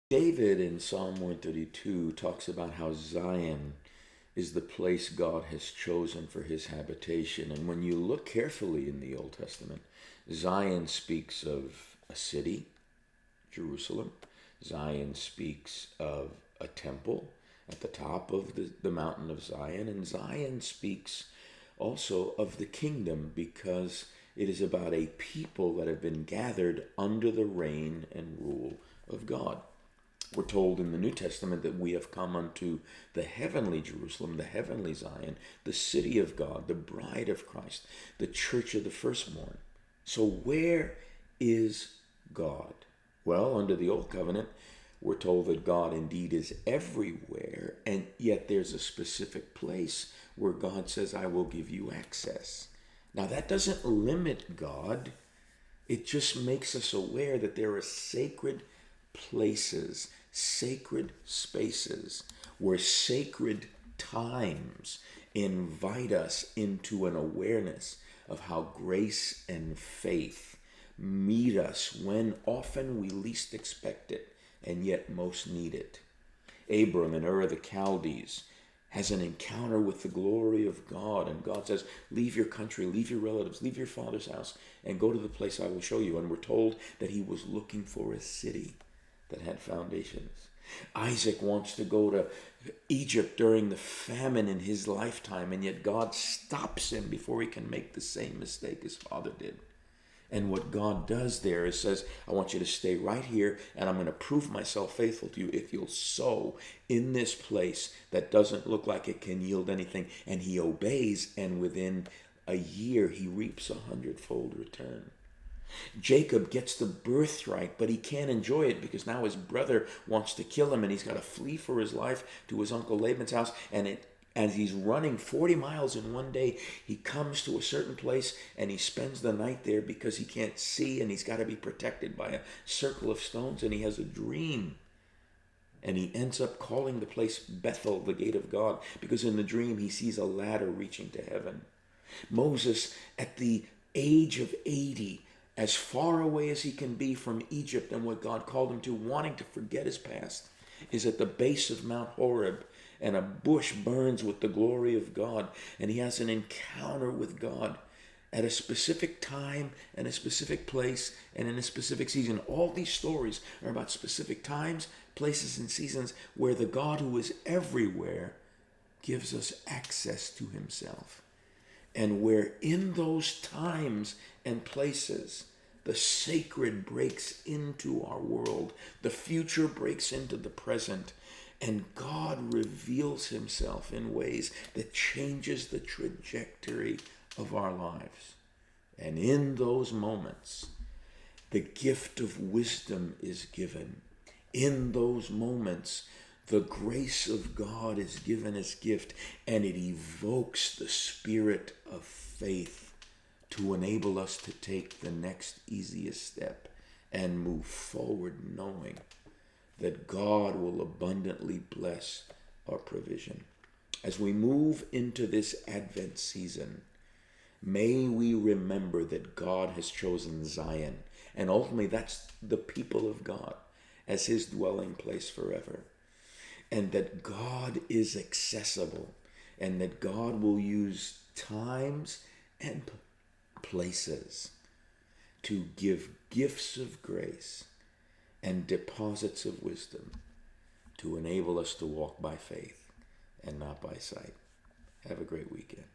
David in Psalm 132 talks about how Zion is the place God has chosen for his habitation. And when you look carefully in the Old Testament, Zion speaks of a city, Jerusalem. Zion speaks of a temple at the top of the mountain of Zion. And Zion speaks also of the kingdom because it is about a people that have been gathered under the reign and rule of God. We're told in the New Testament that we have come unto the heavenly Jerusalem, the heavenly Zion, the city of God, the bride of Christ, the church of the firstborn. So where is God? Well, under the Old Covenant, we're told that God indeed is everywhere, and yet there's a specific place where God says, I will give you access. Now, that doesn't limit God. It just makes us aware that there are sacred places, sacred spaces, where sacred times invite us into an awareness of how grace and faith meet us when often we least expect it and yet most need it. Abram in Ur of the Chaldees has an encounter with the glory of God, and God says, leave your country, leave your relatives, leave your father's house, and go to the place I will show you. And we're told that he was looking for a city that had foundations. Isaac wants to go to Egypt during the famine in his lifetime, and yet God stops him before he can make the same mistake his father did. And what God does there is says, I want you to stay right here, and I'm going to prove myself faithful to you if you'll sow in this place that doesn't look like it can yield anything. And he obeys, and within a year he reaps 100-fold return. Jacob gets the birthright, but he can't enjoy it because now his brother wants to kill him, and he's got to flee for his life to his uncle Laban's house. And as he's running 40 miles in one day, he comes to a certain place and he spends the night there because he can't see, and he's got to be protected by a circle of stones, and he has a dream. And he ends up calling the place Bethel, the gate of God, because in the dream he sees a ladder reaching to heaven. Moses, at the age of 80, as far away as he can be from Egypt and what God called him to, wanting to forget his past, is at the base of Mount Horeb, and a bush burns with the glory of God, and he has an encounter with God at a specific time and a specific place and in a specific season. All these stories are about specific times, places, and seasons where the God who is everywhere gives us access to himself. And where in those times and places, the sacred breaks into our world, the future breaks into the present, and God reveals himself in ways that changes the trajectory of our lives. And in those moments, the gift of wisdom is given. In those moments, the grace of God is given as gift, and it evokes the spirit of faith to enable us to take the next easiest step and move forward knowing that God will abundantly bless our provision. As we move into this Advent season, may we remember that God has chosen Zion, and ultimately that's the people of God, as his dwelling place forever. And that God is accessible, and that God will use times and places to give gifts of grace and deposits of wisdom to enable us to walk by faith and not by sight. Have a great weekend.